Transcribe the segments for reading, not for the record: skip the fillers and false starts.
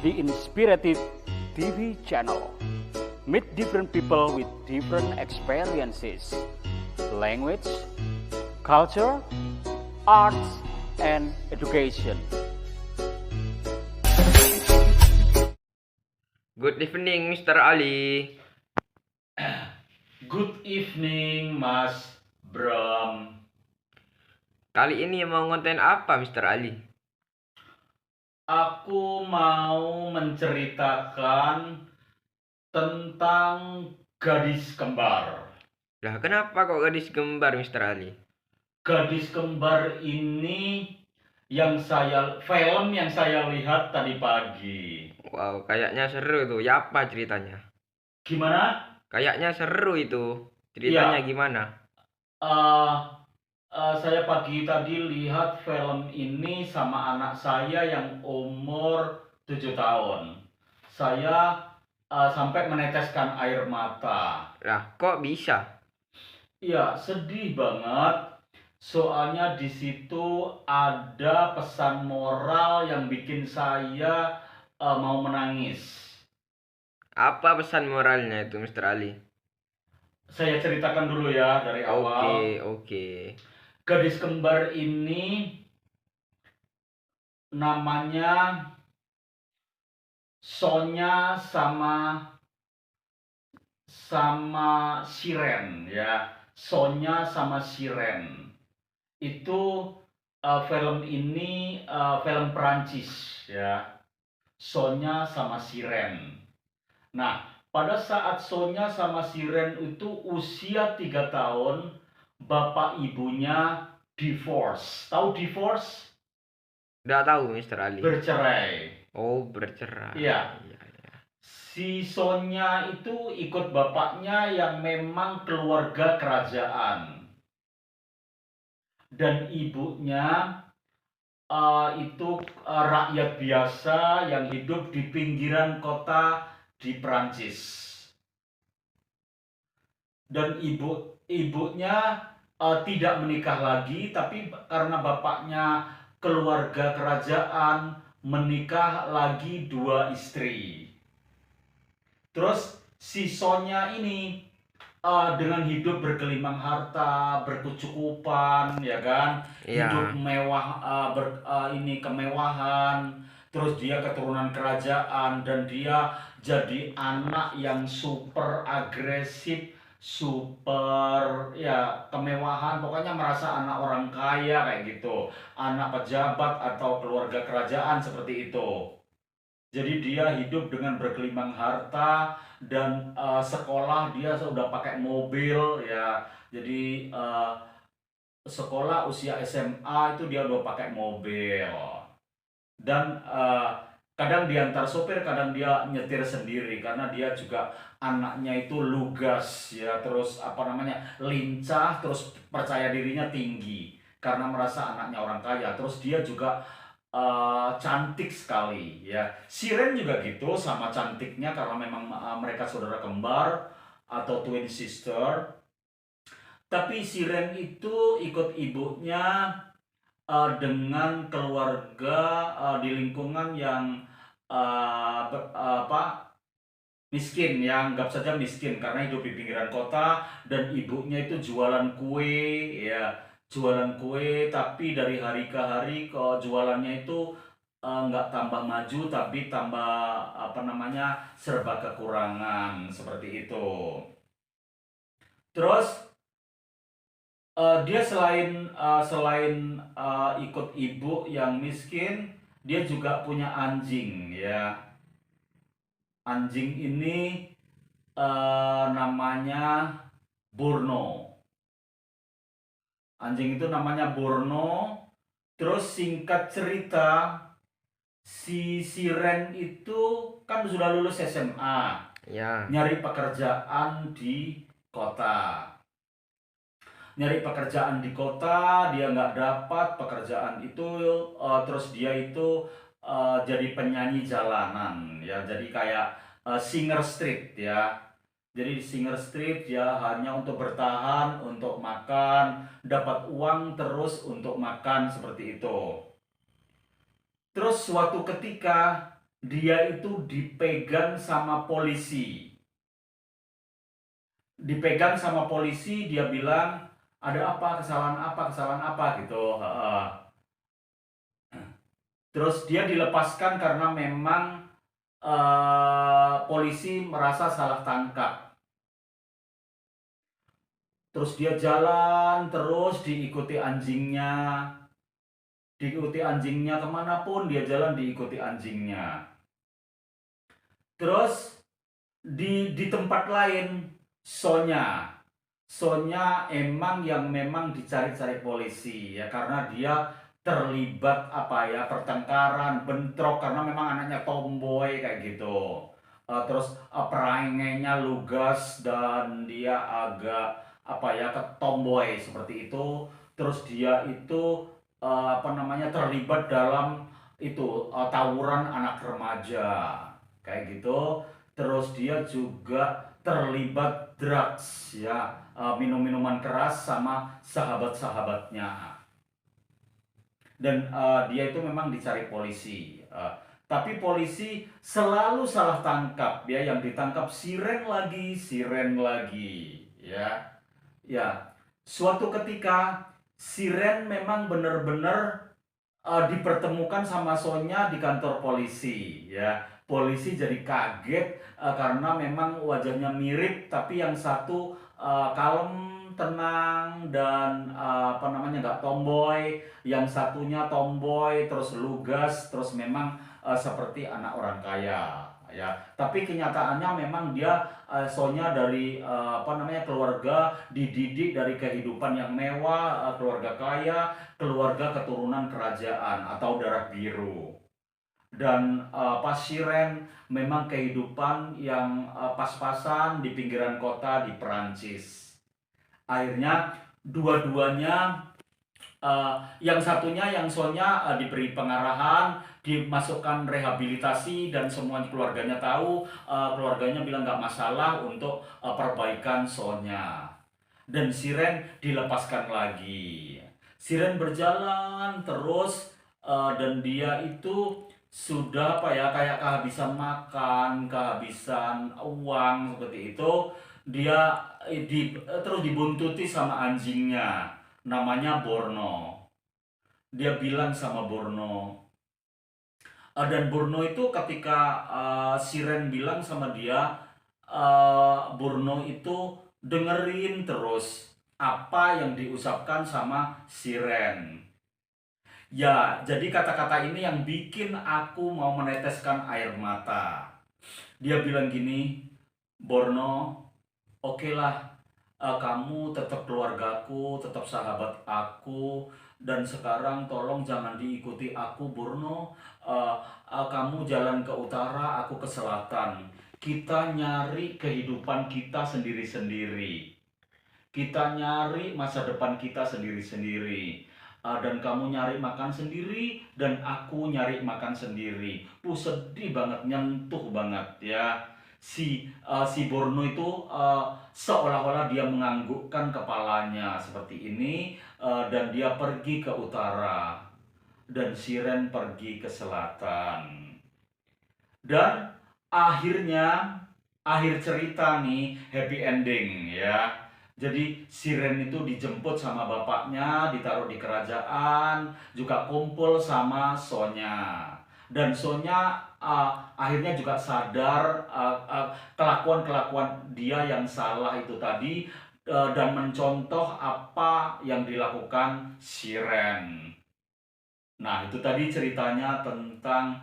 the Inspirative TV channel. Meet different people with different experiences, language, culture, arts, and education. Good evening, Mr. Ali. Good evening, Mas Bram. Kali ini mau ngonten apa, Mr. Ali? Aku mau menceritakan tentang gadis kembar. Lah, kenapa kok gadis kembar, Mr. Ali? Gadis kembar ini film yang saya lihat tadi pagi. Wow, kayaknya seru tuh. Ya apa ceritanya? Gimana? Kayaknya seru itu. Ceritanya Iya. gimana? Saya pagi tadi lihat film ini sama anak saya yang umur 7 tahun. Saya sampai meneteskan air mata. Lah, kok bisa? Iya, sedih banget. Soalnya di situ ada pesan moral yang bikin saya mau menangis. Apa pesan moralnya itu, Mr. Ali? Saya ceritakan dulu ya dari awal. Oke. Gadis kembar ini namanya Sonya sama Siren ya. Sonya sama Siren. Itu film ini film Perancis ya. Sonya sama Siren. Nah, pada saat Sonya sama Siren itu usia 3 tahun, bapak ibunya divorce. Tahu divorce? Udah tahu, Mr. Ali. Bercerai. Oh, bercerai. Iya. Si Sonya itu ikut bapaknya yang memang keluarga kerajaan. Dan ibunya itu rakyat biasa yang hidup di pinggiran kota di Perancis. Dan ibunya tidak menikah lagi, tapi karena bapaknya keluarga kerajaan, menikah lagi 2 istri. Terus si Sonya ini dengan hidup bergelimang harta, berkecukupan, ya kan, Iya. hidup mewah, kemewahan. Terus dia keturunan kerajaan dan dia jadi anak yang super agresif, super ya kemewahan, pokoknya merasa anak orang kaya kayak gitu, anak pejabat atau keluarga kerajaan seperti itu. Jadi dia hidup dengan bergelimang harta dan sekolah dia sudah pakai mobil ya. Jadi sekolah usia SMA itu dia udah pakai mobil. Dan kadang diantar sopir, kadang dia nyetir sendiri karena dia juga anaknya itu lugas ya, terus lincah, terus percaya dirinya tinggi karena merasa anaknya orang kaya. Terus dia juga cantik sekali ya. Siren juga gitu, sama cantiknya karena memang mereka saudara kembar atau twin sister. Tapi Siren itu ikut ibunya dengan keluarga di lingkungan yang miskin, ya anggap saja miskin karena hidup di pinggiran kota, dan ibunya itu jualan kue ya, jualan kue, tapi dari hari ke hari jualannya itu nggak tambah maju tapi tambah serba kekurangan seperti itu. Terus dia selain ikut ibu yang miskin, dia juga punya anjing ya. Anjing ini namanya Borno. Anjing itu namanya Borno. Terus singkat cerita, si Siren itu kan sudah lulus SMA. Ya. Nyari pekerjaan di kota. Nyari pekerjaan di kota, dia nggak dapat pekerjaan itu, terus dia itu jadi penyanyi jalanan ya, jadi kayak singer street ya. Jadi singer street ya, hanya untuk bertahan, untuk makan, dapat uang terus untuk makan seperti itu. Terus suatu ketika dia itu dipegang sama polisi. Dipegang sama polisi, dia bilang, ada apa, kesalahan apa gitu. Terus dia dilepaskan karena memang polisi merasa salah tangkap. Terus dia jalan terus diikuti anjingnya. Diikuti anjingnya kemanapun dia jalan diikuti anjingnya. Terus di tempat lain Sonya emang yang memang dicari-cari polisi ya, karena dia terlibat pertengkaran, bentrok, karena memang anaknya tomboy kayak gitu. Terus perangainya lugas dan dia agak ketomboy seperti itu. Terus dia itu terlibat dalam itu tawuran anak remaja kayak gitu. Terus dia juga terlibat drugs ya, minum-minuman keras sama sahabat-sahabatnya. Dan dia itu memang dicari polisi. Tapi polisi selalu salah tangkap ya, yang ditangkap siren lagi ya. Ya, suatu ketika siren memang benar-benar dipertemukan sama Sonya di kantor polisi ya. Polisi jadi kaget karena memang wajahnya mirip, tapi yang satu kalem, tenang, dan nggak tomboy. Yang satunya tomboy, terus lugas, terus memang seperti anak orang kaya ya. Tapi kenyataannya memang dia Sonya dari keluarga dididik dari kehidupan yang mewah, keluarga kaya, keluarga keturunan kerajaan atau darah biru. Dan Siren memang kehidupan yang pas-pasan di pinggiran kota di Perancis. Akhirnya dua-duanya, yang satunya yang Sonya diberi pengarahan, dimasukkan rehabilitasi, dan semua keluarganya tahu, keluarganya bilang nggak masalah untuk perbaikan Sonya. Dan Siren dilepaskan lagi. Siren berjalan terus, dan dia itu sudah kayak kehabisan makan, kehabisan uang seperti itu. Dia terus dibuntuti sama anjingnya, namanya Borno. Dia bilang sama Borno, dan Borno itu ketika Siren bilang sama dia, Borno itu dengerin terus apa yang diucapkan sama Siren. Ya, jadi kata-kata ini yang bikin aku mau meneteskan air mata. Dia bilang gini, Borno, oke lah, kamu tetap keluargaku, tetap sahabat aku, dan sekarang tolong jangan diikuti aku, Borno. Kamu jalan ke utara, aku ke selatan. Kita nyari kehidupan kita sendiri-sendiri. Kita nyari masa depan kita sendiri-sendiri. Dan kamu nyari makan sendiri, dan aku nyari makan sendiri. Sedih banget, nyentuh banget ya. Si Borno itu seolah-olah dia menganggukkan kepalanya seperti ini, dan dia pergi ke utara, dan Siren pergi ke selatan. Dan akhirnya, akhir cerita nih happy ending ya. Jadi Siren itu dijemput sama bapaknya, ditaruh di kerajaan, juga kumpul sama Sonya. Dan Sonya akhirnya juga sadar kelakuan-kelakuan dia yang salah itu tadi, dan mencontoh apa yang dilakukan Siren. Nah, itu tadi ceritanya tentang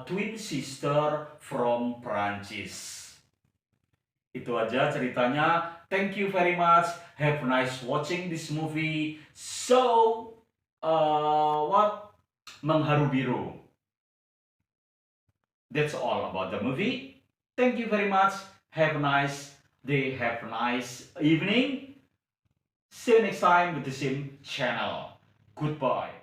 twin sister from Prancis. Itu aja ceritanya. Thank you very much. Have nice watching this movie. So, Mengharu Biru. That's all about the movie. Thank you very much. Have a nice day. Have a nice evening. See you next time with the same channel. Goodbye.